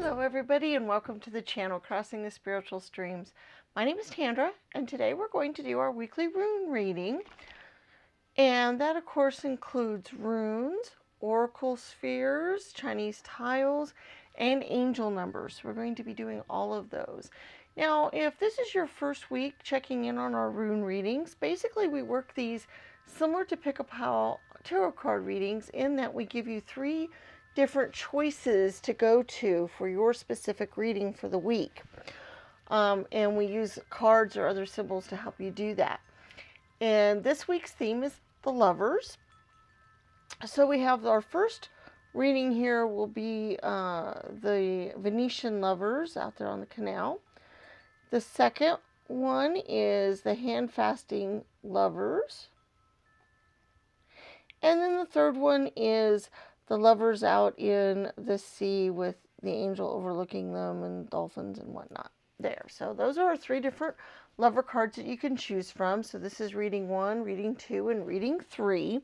Hello everybody and welcome to the channel Crossing the Spiritual Streams. My name is Tandra and today we're going to do our weekly rune reading. And that of course includes runes, oracle spheres, Chinese tiles, and angel numbers. We're going to be doing all of those. Now if this is your first week checking in on our rune readings, basically we work these similar to Pick a Pal tarot card readings in that we give you 3 different choices to go to for your specific reading for the week. And we use cards or other symbols to help you do that. And this week's theme is the lovers. So we have our first reading here will be the Venetian lovers out there on the canal. The second one is the hand fasting lovers. And then the third one is the lovers out in the sea with the angel overlooking them and dolphins and whatnot there. So those are our 3 different lover cards that you can choose from. So this is reading 1, reading 2, and reading 3.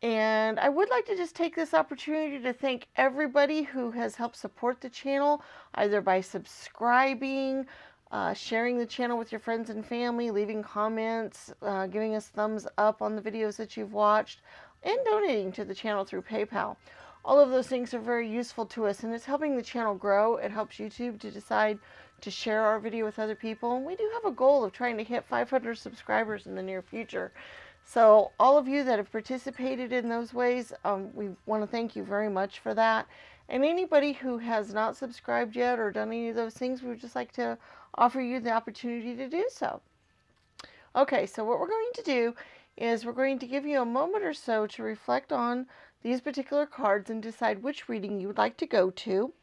And I would like to just take this opportunity to thank everybody who has helped support the channel, either by subscribing, sharing the channel with your friends and family, leaving comments, giving us thumbs up on the videos that you've watched, and donating to the channel through PayPal. All of those things are very useful to us, and it's helping the channel grow. It helps YouTube to decide to share our video with other people. And we do have a goal of trying to hit 500 subscribers in the near future. So all of you that have participated in those ways, we want to thank you very much for that. And anybody who has not subscribed yet or done any of those things, we would just like to offer you the opportunity to do so. Okay, so what we're going to do is we're going to give you a moment or so to reflect on these particular cards and decide which reading you would like to go to.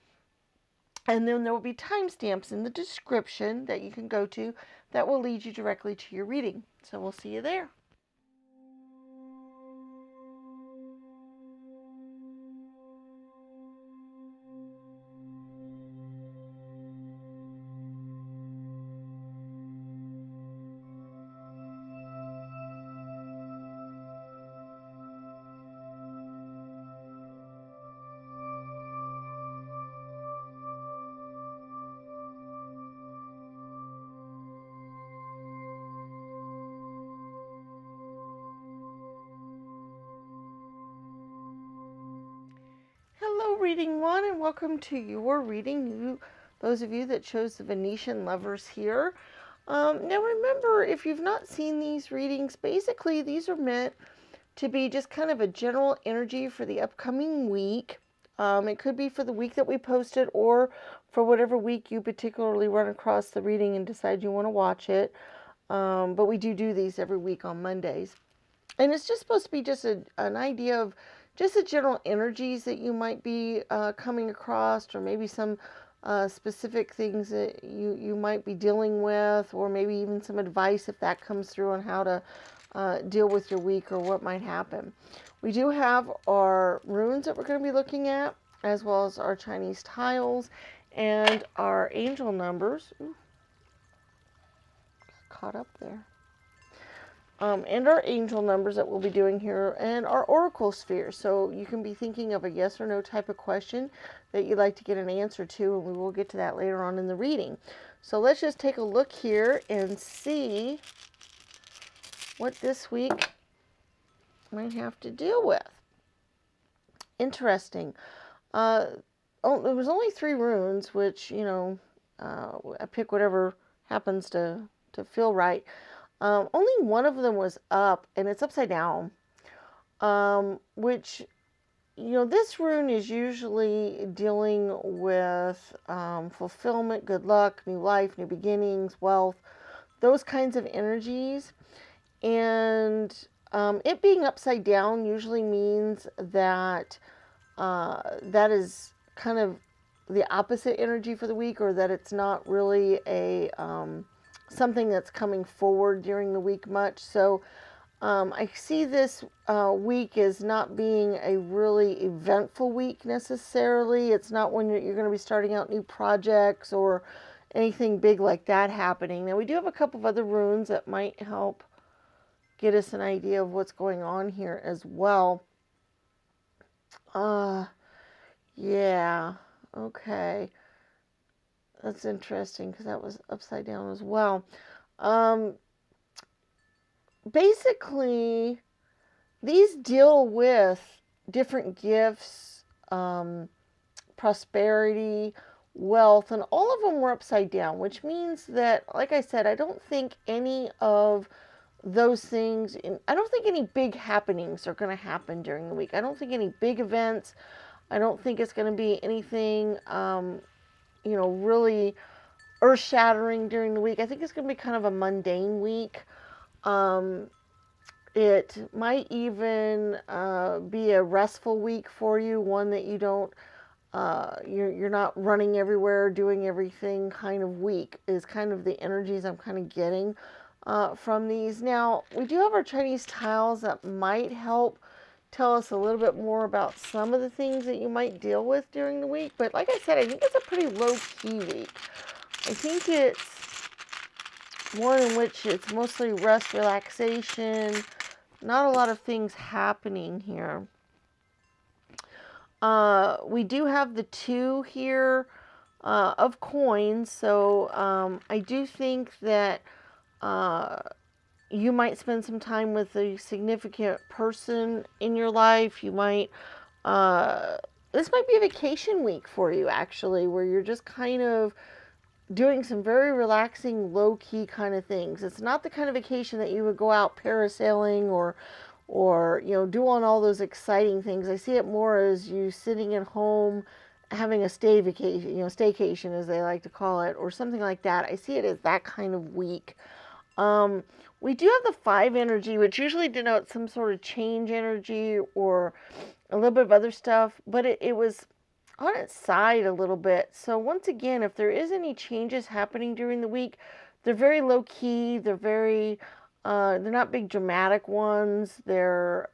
And then there will be timestamps in the description that you can go to that will lead you directly to your reading. So we'll see you there. Hello, reading 1, and welcome to your reading. Those of you that chose the Venetian lovers here. Now remember, if you've not seen these readings, basically these are meant to be just kind of a general energy for the upcoming week. It could be for the week that we posted or for whatever week you particularly run across the reading and decide you want to watch it. But we do these every week on Mondays. And it's just supposed to be just an idea of just the general energies that you might be coming across, or maybe some specific things that you might be dealing with, or maybe even some advice if that comes through on how to deal with your week or what might happen. We do have our runes that we're going to be looking at, as well as our Chinese tiles and our angel numbers. Ooh, got caught up there. And our angel numbers that we'll be doing here, and our oracle sphere. So you can be thinking of a yes or no type of question that you'd like to get an answer to, and we will get to that later on in the reading. So let's just take a look here and see what this week might have to deal with. Interesting. There was only 3 runes, which, you know, I pick whatever happens to feel right. Only one of them was up, and it's upside down, which, you know, this rune is usually dealing with fulfillment, good luck, new life, new beginnings, wealth, those kinds of energies. And it being upside down usually means that that is kind of the opposite energy for the week, or that it's not really a something that's coming forward during the week much. So I see this week as not being a really eventful week necessarily. It's not when you're going to be starting out new projects or anything big like that happening. Now we do have a couple of other runes that might help get us an idea of what's going on here as well. Yeah, okay. That's interesting because that was upside down as well. Um, Basically, these deal with different gifts, prosperity, wealth, and all of them were upside down, which means that, like I said, I don't think any of those things, I don't think any big happenings are going to happen during the week. I don't think any big events. I don't think it's going to be anything, really earth shattering during the week. I think it's going to be kind of a mundane week. Um, it might even be a restful week for you, one that you don't, you're not running everywhere, doing everything kind of week, is kind of the energies I'm kind of getting from these. Now, we do have our Chinese tiles that might help tell us a little bit more about some of the things that you might deal with during the week. But like I said, I think it's a pretty low-key week. I think it's one in which it's mostly rest, relaxation, not a lot of things happening here. We do have the 2 here of coins, so I do think that you might spend some time with a significant person in your life. You might, this might be a vacation week for you, actually, where you're just kind of doing some very relaxing, low-key kind of things. It's not the kind of vacation that you would go out parasailing or doing all those exciting things. I see it more as you sitting at home having a stay vacation, staycation as they like to call it, or something like that. I see it as that kind of week. We do have the 5 energy, which usually denotes some sort of change energy or a little bit of other stuff, but it was on its side a little bit. So once again, if there is any changes happening during the week, they're very low key. They're not big dramatic ones. They're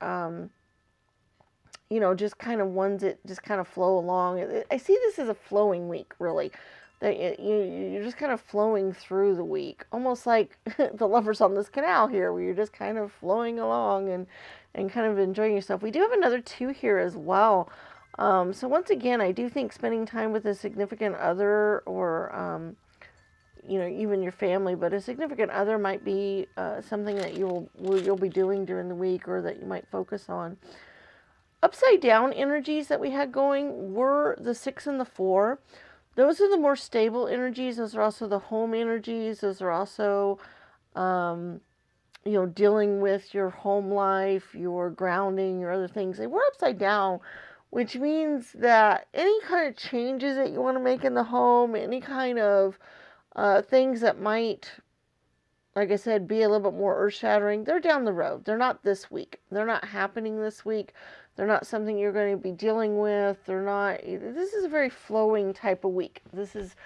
just kind of ones that just kind of flow along. I see this as a flowing week, really. That you're just kind of flowing through the week, almost like the lovers on this canal here, where you're just kind of flowing along and kind of enjoying yourself. We do have another 2 here as well. So once again, I do think spending time with a significant other or even your family, but a significant other might be something that you'll be doing during the week or that you might focus on. Upside down energies that we had going were the 6 and the 4. Those are the more stable energies. Those are also the home energies. Those are also, dealing with your home life, your grounding, your other things. They were upside down, which means that any kind of changes that you want to make in the home, any kind of things that might, like I said, be a little bit more earth shattering, they're down the road. They're not this week. They're not happening this week. They're not something you're going to be dealing with. This is a very flowing type of week. This is,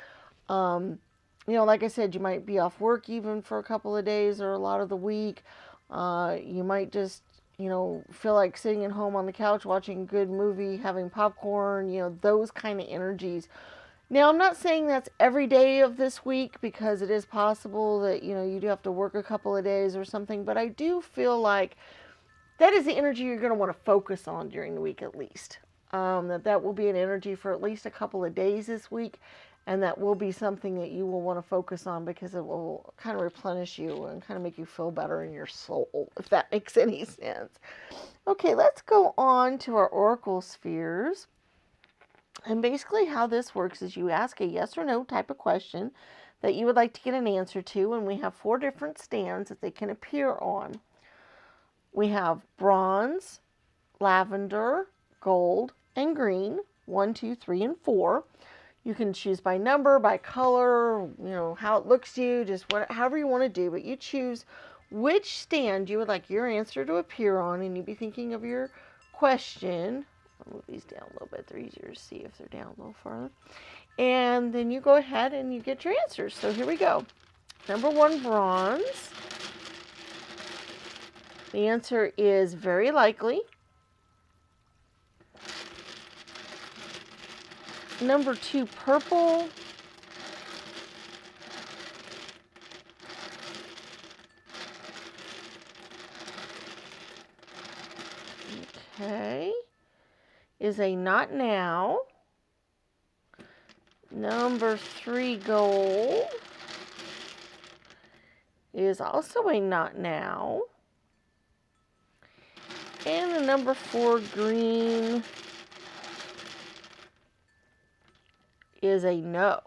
like I said, you might be off work even for a couple of days or a lot of the week. You might just, feel like sitting at home on the couch watching a good movie, having popcorn, those kind of energies. Now, I'm not saying that's every day of this week because it is possible that, you do have to work a couple of days or something, but I do feel like that is the energy you're going to want to focus on during the week at least. That will be an energy for at least a couple of days this week, and that will be something that you will want to focus on because it will kind of replenish you and kind of make you feel better in your soul, if that makes any sense. Okay, let's go on to our oracle spheres. And basically how this works is you ask a yes or no type of question that you would like to get an answer to, and we have 4 different stands that they can appear on. We have bronze, lavender, gold, and green, 1, 2, 3, and 4. You can choose by number, by color, how it looks to you, just however you want to do, but you choose which stand you would like your answer to appear on, and you'd be thinking of your question. I'll move these down a little bit. They're easier to see if they're down a little farther. And then you go ahead and you get your answers. So here we go. Number 1, bronze. The answer is very likely. Number 2, purple. Okay. Is a not now. Number 3 gold is also a not now. And the number 4 green is a no.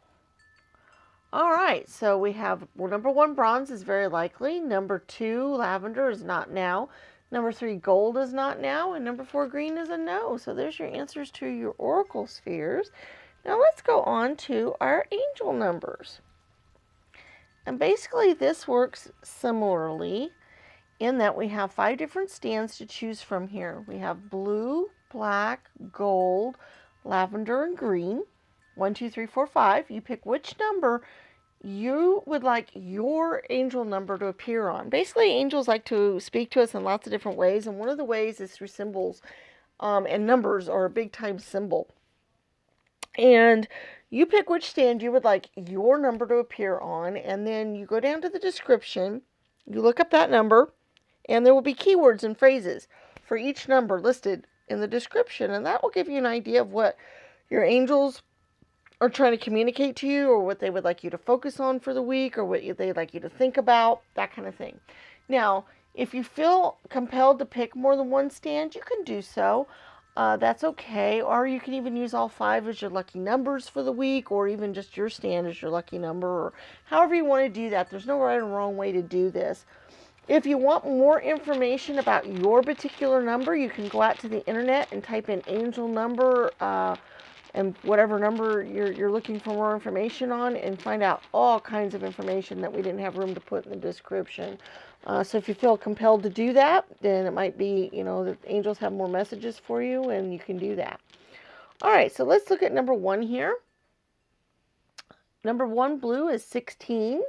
All right, so we have number 1 bronze is very likely. Number 2 lavender is not now. Number 3 gold is not now. And number 4 green is a no. So there's your answers to your oracle spheres. Now let's go on to our angel numbers. And basically this works similarly in that we have 5 different stands to choose from here. We have blue, black, gold, lavender, and green. 1, 2, 3, 4, 5. You pick which number you would like your angel number to appear on. Basically, angels like to speak to us in lots of different ways, and one of the ways is through symbols, and numbers are a big time symbol. And you pick which stand you would like your number to appear on, and then you go down to the description, you look up that number, and there will be keywords and phrases for each number listed in the description, and that will give you an idea of what your angels are trying to communicate to you, or what they would like you to focus on for the week, or what they'd like you to think about, that kind of thing. Now, if you feel compelled to pick more than one stand, you can do so. That's okay. Or you can even use all 5 as your lucky numbers for the week, or even just your stand as your lucky number, or however you want to do that. There's no right or wrong way to do this. If you want more information about your particular number, you can go out to the internet and type in angel number, and whatever number you're looking for more information on, and find out all kinds of information that we didn't have room to put in the description. So if you feel compelled to do that, then it might be, the angels have more messages for you, and you can do that. All right, so let's look at number 1 here. Number 1 blue is 16.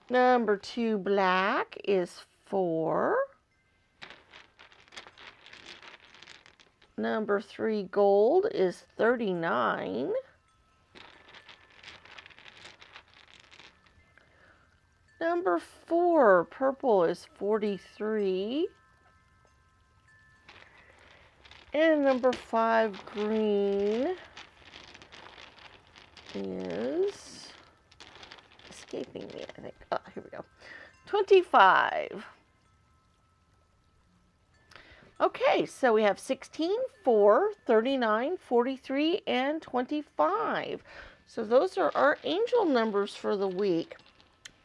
Number 2 black is 4. Number 3 gold is 39. Number 4 purple is 43. And number 5 green is escaping me, I think. Oh, here we go. 25. Okay, so we have 16, 4, 39, 43, and 25. So those are our angel numbers for the week.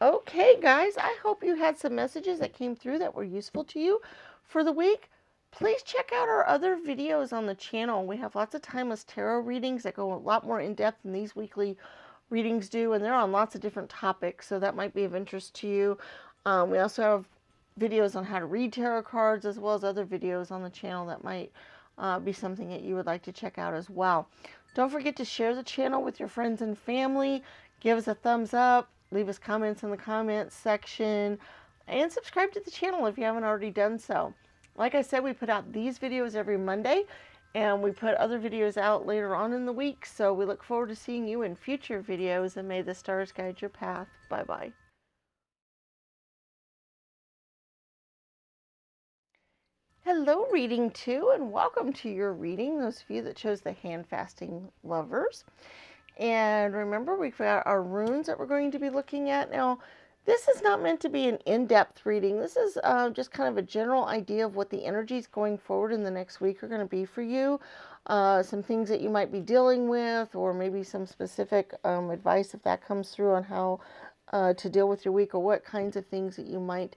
Okay, guys, I hope you had some messages that came through that were useful to you for the week. Please check out our other videos on the channel. We have lots of timeless tarot readings that go a lot more in depth than these weekly readings do, and they're on lots of different topics, so that might be of interest to you. We also have videos on how to read tarot cards, as well as other videos on the channel that might be something that you would like to check out as well. Don't forget to share the channel with your friends and family. Give us a thumbs up. Leave us comments in the comments section. And subscribe to the channel if you haven't already done so. Like I said, we put out these videos every Monday. And we put other videos out later on in the week. So we look forward to seeing you in future videos. And may the stars guide your path. Bye-bye. Hello, reading 2, and welcome to your reading, those of you that chose the hand fasting lovers. And remember, we've got our runes that we're going to be looking at. Now, this is not meant to be an in-depth reading. This is just kind of a general idea of what the energies going forward in the next week are going to be for you. Some things that you might be dealing with, or maybe some specific advice if that comes through on how to deal with your week, or what kinds of things that you might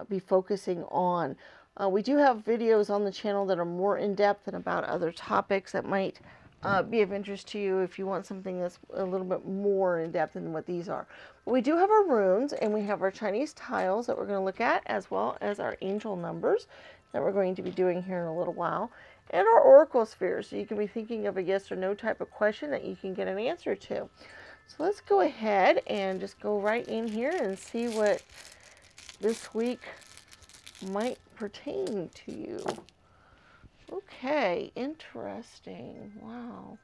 be focusing on. We do have videos on the channel that are more in-depth and about other topics that might be of interest to you if you want something that's a little bit more in-depth than what these are. But we do have our runes, and we have our Chinese tiles that we're going to look at, as well as our angel numbers that we're going to be doing here in a little while, and our oracle spheres, so you can be thinking of a yes or no type of question that you can get an answer to. So let's go ahead and just go right in here and see what this week might pertain to you. Okay, interesting. Wow.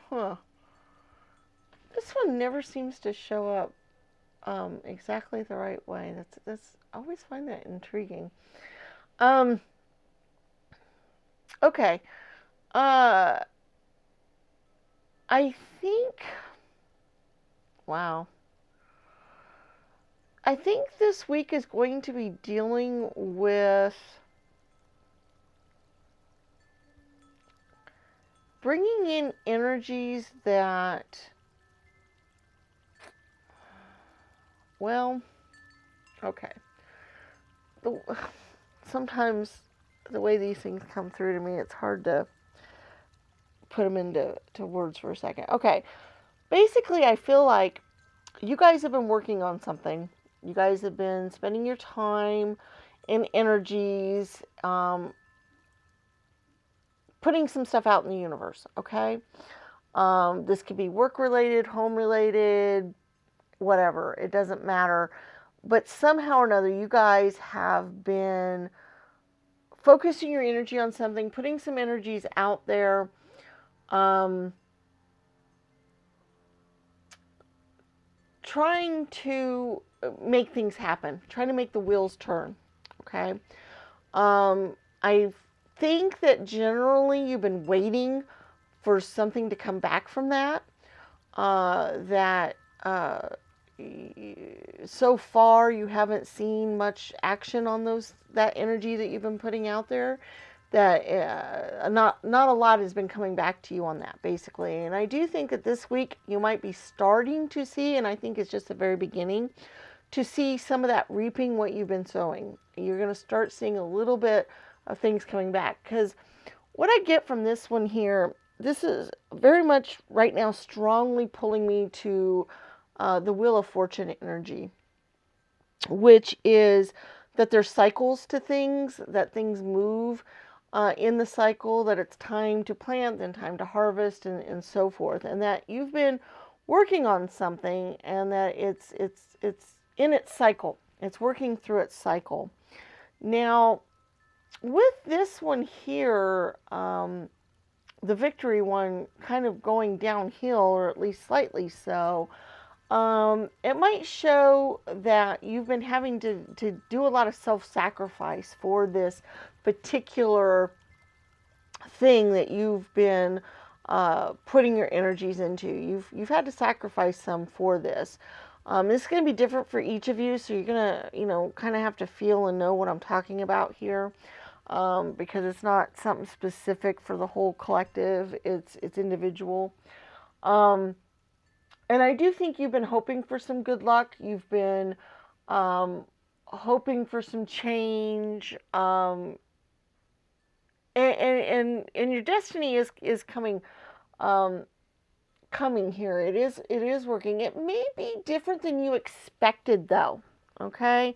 Huh. This one never seems to show up exactly the right way. That's I always find that intriguing. Um, okay. Uh, I think, wow. I think this week is going to be dealing with bringing in energies that, well, okay. The, sometimes the way these things come through to me, it's hard to put them into words for a second. Okay. Basically, I feel like you guys have been working on something. You guys have been spending your time and energies putting some stuff out in the universe, okay? This could be work related, home related, whatever. It doesn't matter. But somehow or another, you guys have been focusing your energy on something, putting some energies out there, um, trying to make things happen, trying to make the wheels turn, okay? I think that generally you've been waiting for something to come back from that. That so far you haven't seen much action on that energy that you've been putting out there. That not a lot has been coming back to you on that, basically. And I do think that this week you might be starting to see, and I think it's just the very beginning, to see some of that reaping what you've been sowing. You're going to start seeing a little bit of things coming back. Because what I get from this one here, this is very much right now strongly pulling me to the Wheel of Fortune energy, which is that there's cycles to things, that things move in the cycle, that it's time to plant, then time to harvest, and so forth, and that you've been working on something, and that it's in its cycle. It's working through its cycle. Now, with this one here, the victory one kind of going downhill, or at least slightly so, it might show that you've been having to do a lot of self-sacrifice for this particular thing that you've been putting your energies into. You've had to sacrifice some for this. This is going to be different for each of you, so you're going to, kind of have to feel and know what I'm talking about here, because it's not something specific for the whole collective. It's individual. And I do think you've been hoping for some good luck. You've been hoping for some change, and your destiny is coming coming here. It is working. It may be different than you expected, though. Okay.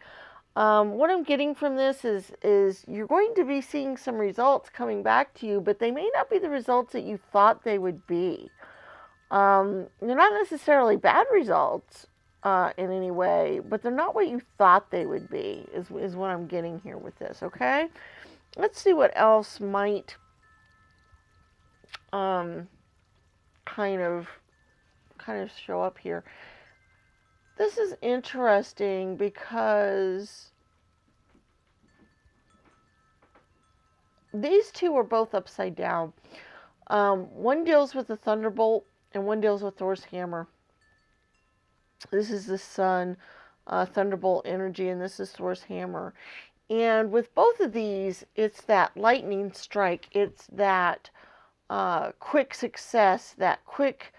What I'm getting from this is you're going to be seeing some results coming back to you, but they may not be the results that you thought they would be. They're not necessarily bad results in any way, but they're not what you thought they would be, is what I'm getting here with this, okay? Let's see what else might kind of show up here. This is interesting because these two are both upside down. One deals with the thunderbolt and one deals with Thor's hammer. This is the sun, thunderbolt energy, and this is Thor's hammer. And with both of these, it's that lightning strike. It's that quick success, that quick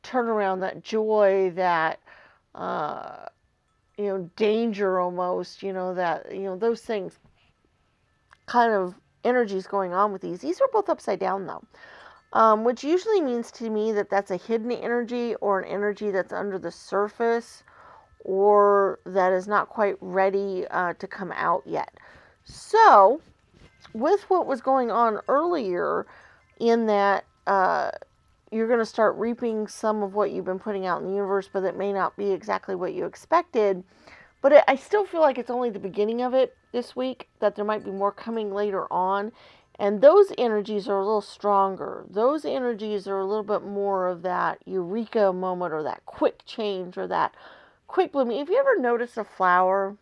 turnaround, that joy, that danger almost. Those things, kind of energies going on with these. These are both upside down though. Which usually means to me that that's a hidden energy, or an energy that's under the surface, or that is not quite ready to come out yet. So, with what was going on earlier, in that you're going to start reaping some of what you've been putting out in the universe, but it may not be exactly what you expected. But I still feel like it's only the beginning of it this week, that there might be more coming later on. And those energies are a little stronger. Those energies are a little bit more of that eureka moment, or that quick change, or that quick blooming. Have you ever noticed a flower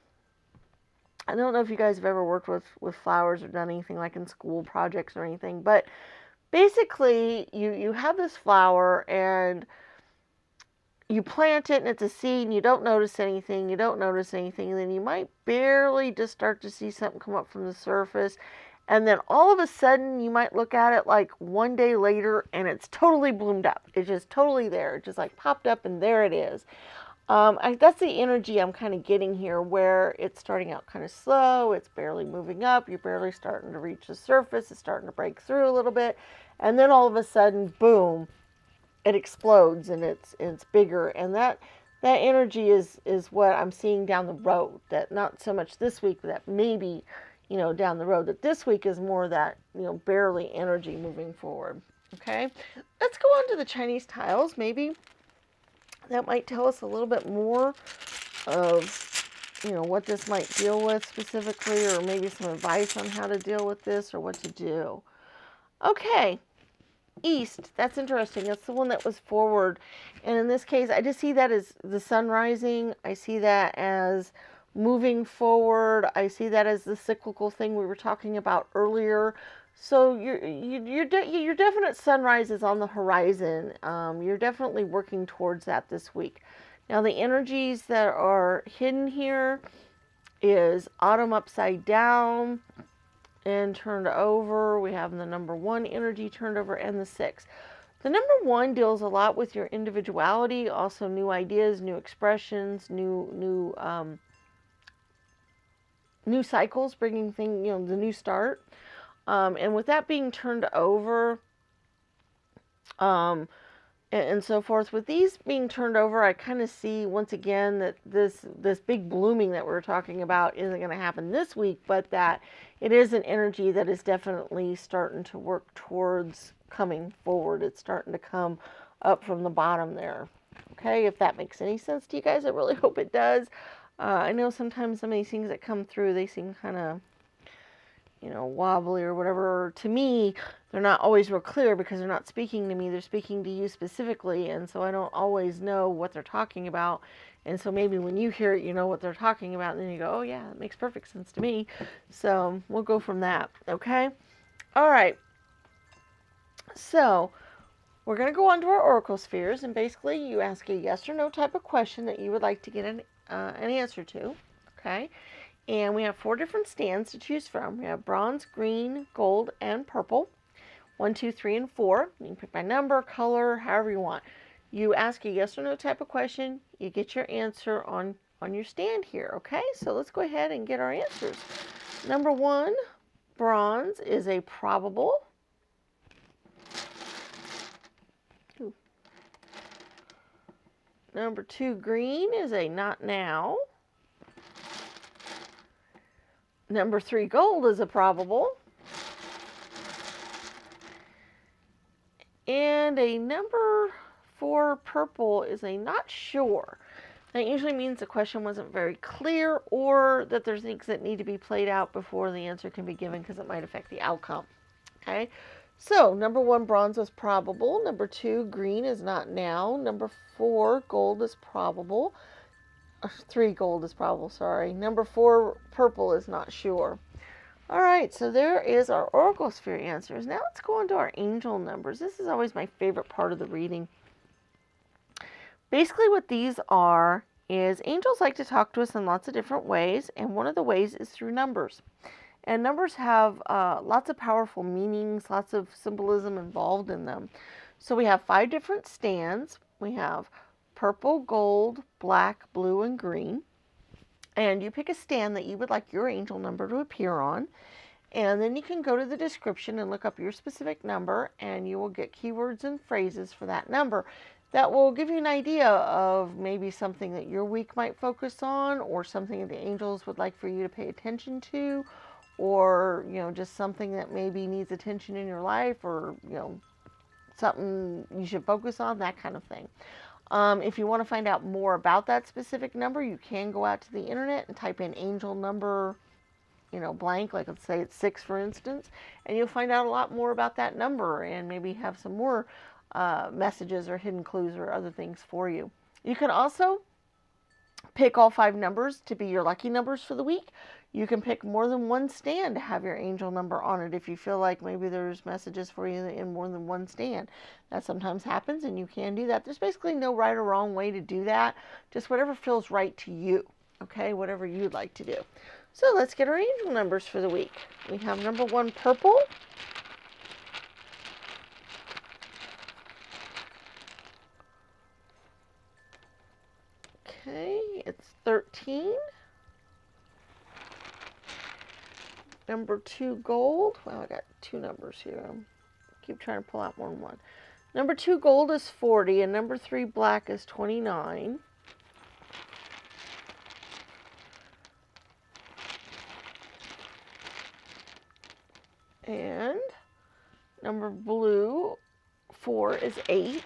I don't know if you guys have ever worked with flowers or done anything like in school projects or anything, but basically you have this flower and you plant it and it's a seed and you don't notice anything, and then you might barely just start to see something come up from the surface. And then all of a sudden you might look at it like one day later and it's totally bloomed up. It's just totally there. It just like popped up and there it is. That's the energy I'm kind of getting here, where it's starting out kind of slow, it's barely moving up, you're barely starting to reach the surface, it's starting to break through a little bit, and then all of a sudden, boom, it explodes and it's bigger. And that energy is what I'm seeing down the road. That not so much this week, but that maybe, down the road. That this week is more that, barely energy moving forward. Okay, let's go on to the Chinese tiles. Maybe that might tell us a little bit more of, what this might deal with specifically, or maybe some advice on how to deal with this or what to do. Okay, East. That's interesting. That's the one that was forward. And in this case, I just see that as the sun rising. I see that as moving forward. I see that as the cyclical thing we were talking about earlier. So your definite sunrise is on the horizon. You're definitely working towards that this week. Now the energies that are hidden here is autumn upside down and turned over. We have the number 1 energy turned over and the 6. The number 1 deals a lot with your individuality, also new ideas, new expressions, new cycles, bringing things, the new start. And with that being turned over, and so forth, with these being turned over, I kind of see once again that this big blooming that we're talking about isn't going to happen this week, but that it is an energy that is definitely starting to work towards coming forward. It's starting to come up from the bottom there. Okay, if that makes any sense to you guys, I really hope it does. I know sometimes some of these things that come through, they seem kind of, wobbly or whatever. To me, they're not always real clear because they're not speaking to me. They're speaking to you specifically. And so I don't always know what they're talking about. And so maybe when you hear it, you know what they're talking about. And then you go, oh, yeah, that makes perfect sense to me. So we'll go from that. Okay. All right. So we're going to go on to our oracle spheres. And basically, you ask a yes or no type of question that you would like to get an answer to. Okay. And we have 4 different stands to choose from. We have bronze, green, gold, and purple. 1, 2, 3, and 4. You can pick by number, color, however you want. You ask a yes or no type of question. You get your answer on your stand here, okay? So let's go ahead and get our answers. Number 1, bronze, is a probable. Ooh. Number 2, green, is a not now. Number 3, gold, is a probable. And a number 4, purple, is a not sure. That usually means the question wasn't very clear, or that there's things that need to be played out before the answer can be given because it might affect the outcome. Okay, so number 1, bronze, is probable. Number 2, green, is not now. Number 4, gold, is probable. 3, gold, is probable, sorry. Number 4, purple, is not sure. All right, so there is our oracle sphere answers. Now let's go on to our angel numbers. This is always my favorite part of the reading. Basically what these are is angels like to talk to us in lots of different ways, and one of the ways is through numbers. And numbers have lots of powerful meanings, lots of symbolism involved in them. So we have 5 different stands. We have purple, gold, black, blue, and green. And you pick a stand that you would like your angel number to appear on. And then you can go to the description and look up your specific number, and you will get keywords and phrases for that number. That will give you an idea of maybe something that your week might focus on, or something that the angels would like for you to pay attention to, or, just something that maybe needs attention in your life, or, something you should focus on, that kind of thing. If you want to find out more about that specific number, you can go out to the internet and type in angel number, blank, like let's say it's 6, for instance, and you'll find out a lot more about that number and maybe have some more messages or hidden clues or other things for you. You can also pick all 5 numbers to be your lucky numbers for the week. You can pick more than one stand to have your angel number on it if you feel like maybe there's messages for you in more than one stand. That sometimes happens, and you can do that. There's basically no right or wrong way to do that, just whatever feels right to you, okay? Whatever you'd like to do. So let's get our angel numbers for the week. We have number 1, purple. Okay, it's 13. Number 2, gold. Well, I got 2 numbers here. I keep trying to pull out more than one. Number 2, gold is 40, and number 3, black is 29. And number blue, 4 is 8.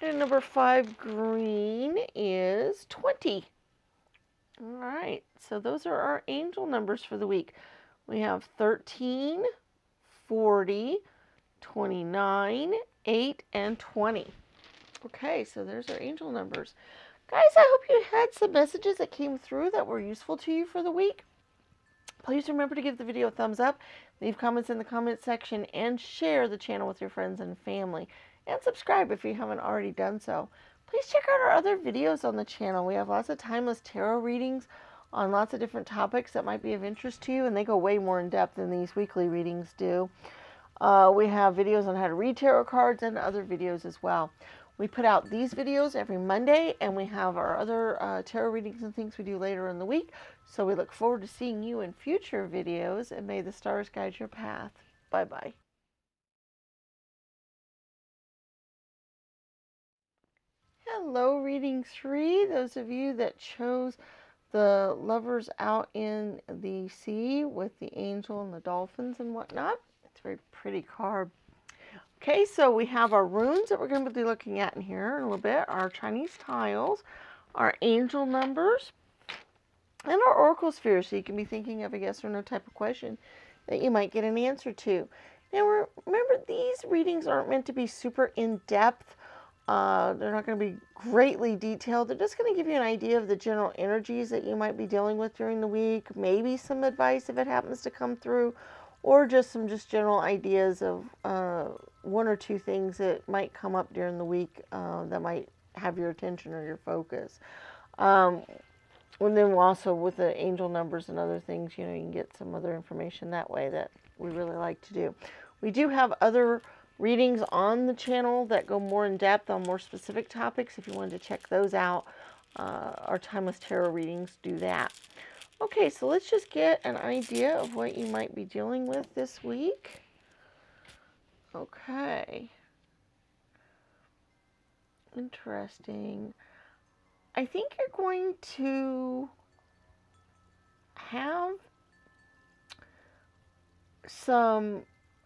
And number 5, green, is 20. All right, so those are our angel numbers for the week. We have 13, 40, 29, 8, and 20. Okay, so there's our angel numbers. Guys, I hope you had some messages that came through that were useful to you for the week. Please remember to give the video a thumbs up, leave comments in the comment section, and share the channel with your friends and family. And subscribe if you haven't already done so. Please check out our other videos on the channel. We have lots of timeless tarot readings on lots of different topics that might be of interest to you, and they go way more in depth than these weekly readings do. We have videos on how to read tarot cards and other videos as well. We put out these videos every Monday, and we have our other tarot readings and things we do later in the week. So we look forward to seeing you in future videos, and may the stars guide your path. Bye-bye. Hello, reading 3. Those of you that chose the lovers out in the sea with the angel and the dolphins and whatnot. It's a very pretty card. Okay, so we have our runes that we're going to be looking at in here in a little bit, our Chinese tiles, our angel numbers, and our oracle sphere, so you can be thinking of a yes or no type of question that you might get an answer to. Now, remember, these readings aren't meant to be super in-depth. They're not going to be greatly detailed. They're just going to give you an idea of the general energies that you might be dealing with during the week, maybe some advice if it happens to come through, or just some general ideas of 1 or 2 things that might come up during the week that might have your attention or your focus. And then also with the angel numbers and other things, you can get some other information that way that we really like to do. We do have other readings on the channel that go more in depth on more specific topics. If you wanted to check those out, our timeless tarot readings do that. Okay, so let's just get an idea of what you might be dealing with this week. Okay. Interesting. I think you're going to have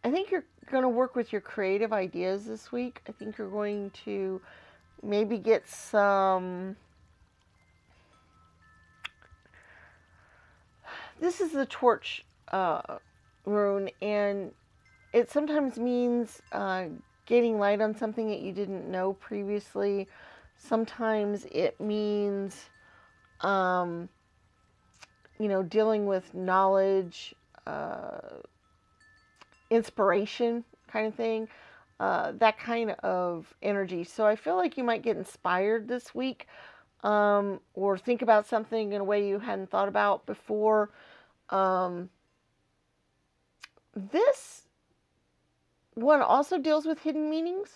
I think you're going to work with your creative ideas this week. I think you're going to maybe get some... This is the torch rune, and it sometimes means getting light on something that you didn't know previously. Sometimes it means, dealing with knowledge, inspiration kind of thing, that kind of energy. So I feel like you might get inspired this week, or think about something in a way you hadn't thought about before. This one also deals with hidden meanings,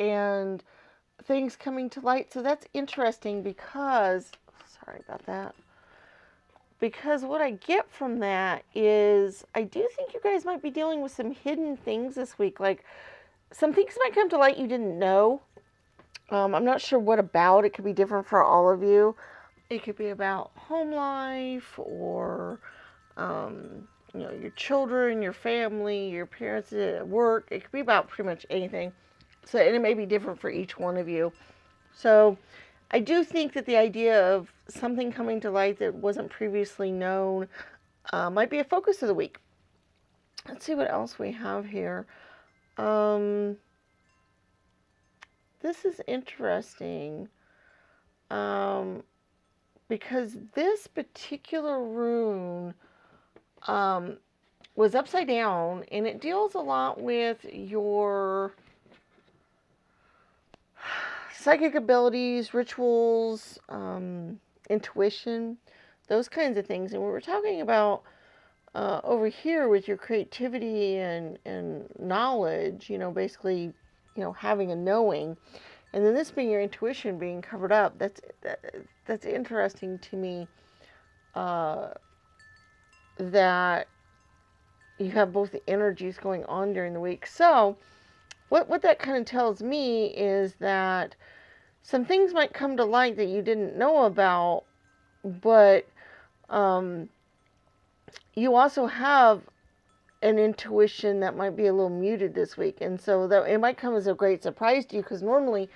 and things coming to light. So that's interesting because, sorry about that, because what I get from that is I do think you guys might be dealing with some hidden things this week. Like, some things might come to light you didn't know. I'm not sure what about. It could be different for all of you. It could be about home life, or your children, your family, your parents at work. It could be about pretty much anything. So, and it may be different for each one of you. So I do think that the idea of something coming to light that wasn't previously known might be a focus of the week. Let's see what else we have here. this is interesting because this particular rune was upside down, and it deals a lot with your psychic abilities, rituals, intuition, those kinds of things. And we were talking about over here with your creativity and knowledge, basically, having a knowing. And then this being your intuition being covered up, that's interesting to me, that you have both the energies going on during the week. So what that kind of tells me is that some things might come to light that you didn't know about, but you also have an intuition that might be a little muted this week. And so that it might come as a great surprise to you, because normally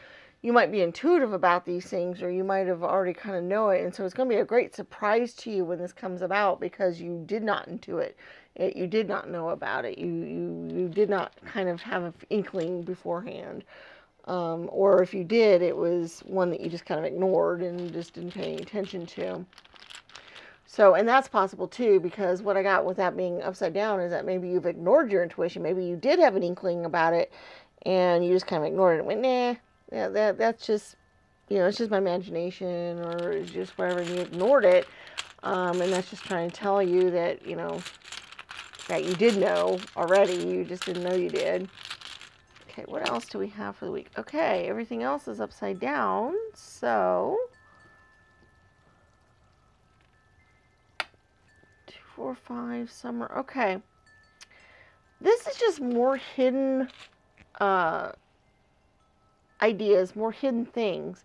you might be intuitive about these things, or you might have already kind of know it. And so it's going to be a great surprise to you when this comes about, because you did not intuit it. You did not know about it. You did not kind of have an inkling beforehand. Or if you did, it was one that you just kind of ignored and just didn't pay any attention to. So, and that's possible too, because what I got with that being upside down is that maybe you've ignored your intuition. Maybe you did have an inkling about it, and you just kind of ignored it and went, nah, yeah, that's just, it's just my imagination, or it's just whatever, and you ignored it. And that's just trying to tell you that, that you did know already. You just didn't know you did. Okay, what else do we have for the week? Okay, everything else is upside down, so 2, 4, 5, summer. Okay, this is just more hidden ideas, more hidden things.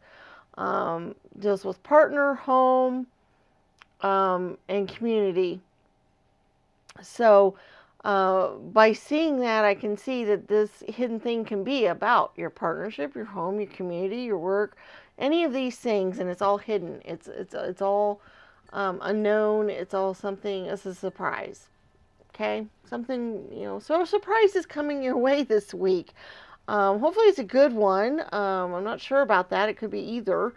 Deals with partner, home, and community. So by seeing that, I can see that this hidden thing can be about your partnership, your home, your community, your work, any of these things, and it's all hidden. It's all unknown. It's all something. It's a surprise. Okay, something, So a surprise is coming your way this week. Hopefully it's a good one. I'm not sure about that. It could be either.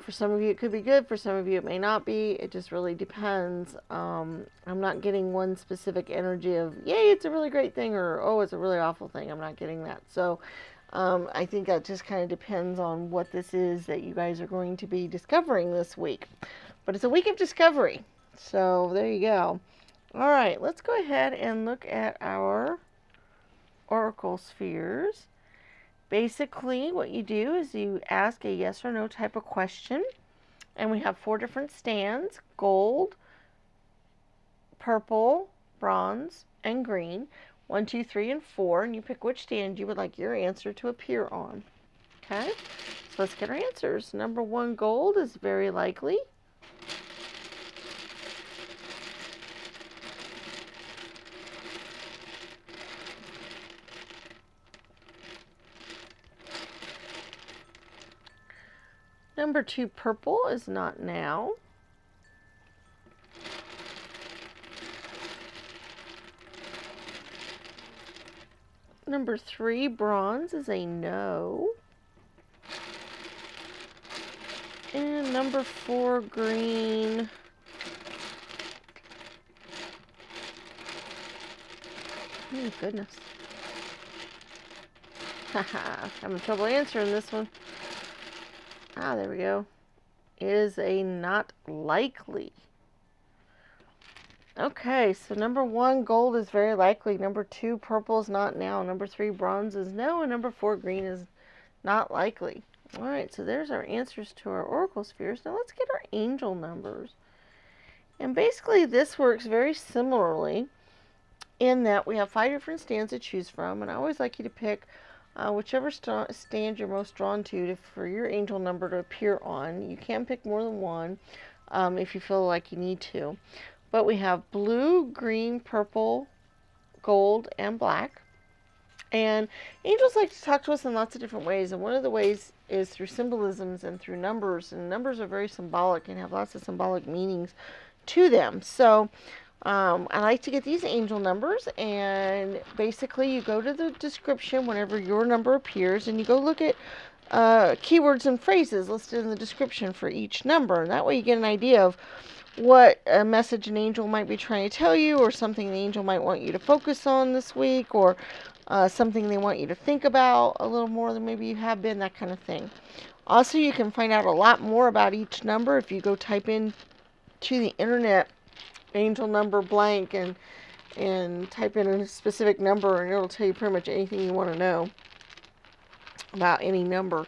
For some of you, it could be good. For some of you, it may not be. It just really depends. I'm not getting one specific energy of, yay, it's a really great thing, or, oh, it's a really awful thing. I'm not getting that. So I think that just kind of depends on what this is that you guys are going to be discovering this week. But it's a week of discovery. So there you go. All right, let's go ahead and look at our oracle spheres. Basically, what you do is you ask a yes or no type of question, and we have 4 different stands: gold, purple, bronze, and green. 1, 2, 3, and 4, and you pick which stand you would like your answer to appear on. Okay, so let's get our answers. Number 1, gold, is very likely. Number 2, purple, is not now. Number 3, bronze, is a no. And number 4, green, oh goodness. Haha, having trouble answering this one. Ah, there we go. Is a not likely. Okay, so number 1, gold, is very likely. Number 2, purple, is not now. Number 3, bronze, is no. And number 4, green, is not likely. All right, so there's our answers to our oracle spheres. Now let's get our angel numbers. And basically this works very similarly in that we have 5 different stands to choose from. And I always like you to pick whichever stand you're most drawn to for your angel number to appear on. You can pick more than one if you feel like you need to. But we have blue, green, purple, gold, and black. And angels like to talk to us in lots of different ways. And one of the ways is through symbolisms and through numbers. And numbers are very symbolic and have lots of symbolic meanings to them. So I like to get these angel numbers, and basically you go to the description whenever your number appears, and you go look at keywords and phrases listed in the description for each number. That way you get an idea of what a message an angel might be trying to tell you, or something the angel might want you to focus on this week, or something they want you to think about a little more than maybe you have been, that kind of thing. Also, you can find out a lot more about each number if you go type in to the internet angel number blank and type in a specific number, and it'll tell you pretty much anything you want to know about any number.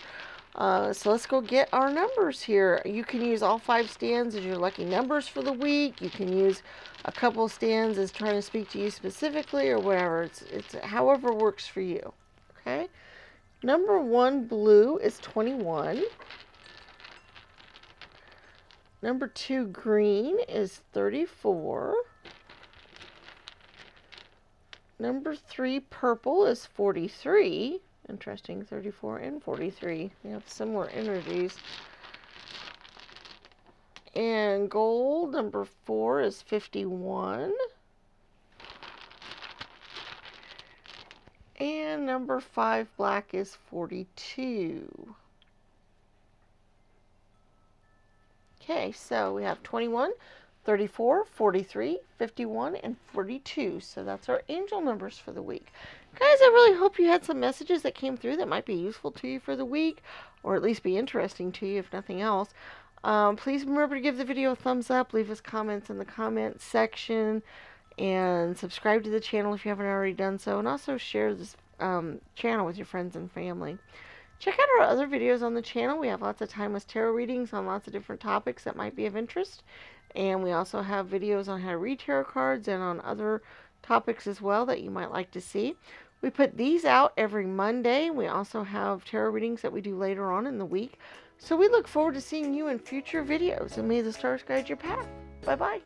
So let's go get our numbers here. You can use all 5 stands as your lucky numbers for the week. You can use a couple stands as trying to speak to you specifically, or whatever. It's however works for you. Okay. Number 1 blue is 21. Number 2 green is 34. Number 3 purple is 43. Interesting, 34 and 43. They have similar energies. And gold, number 4 is 51. And number 5 black is 42. Okay, so we have 21, 34, 43, 51, and 42. So that's our angel numbers for the week. Guys, I really hope you had some messages that came through that might be useful to you for the week, or at least be interesting to you, if nothing else. Please remember to give the video a thumbs up, leave us comments in the comments section, and subscribe to the channel if you haven't already done so, and also share this channel with your friends and family. Check out our other videos on the channel. We have lots of timeless tarot readings on lots of different topics that might be of interest. And we also have videos on how to read tarot cards and on other topics as well that you might like to see. We put these out every Monday. We also have tarot readings that we do later on in the week. So we look forward to seeing you in future videos. And may the stars guide your path. Bye-bye.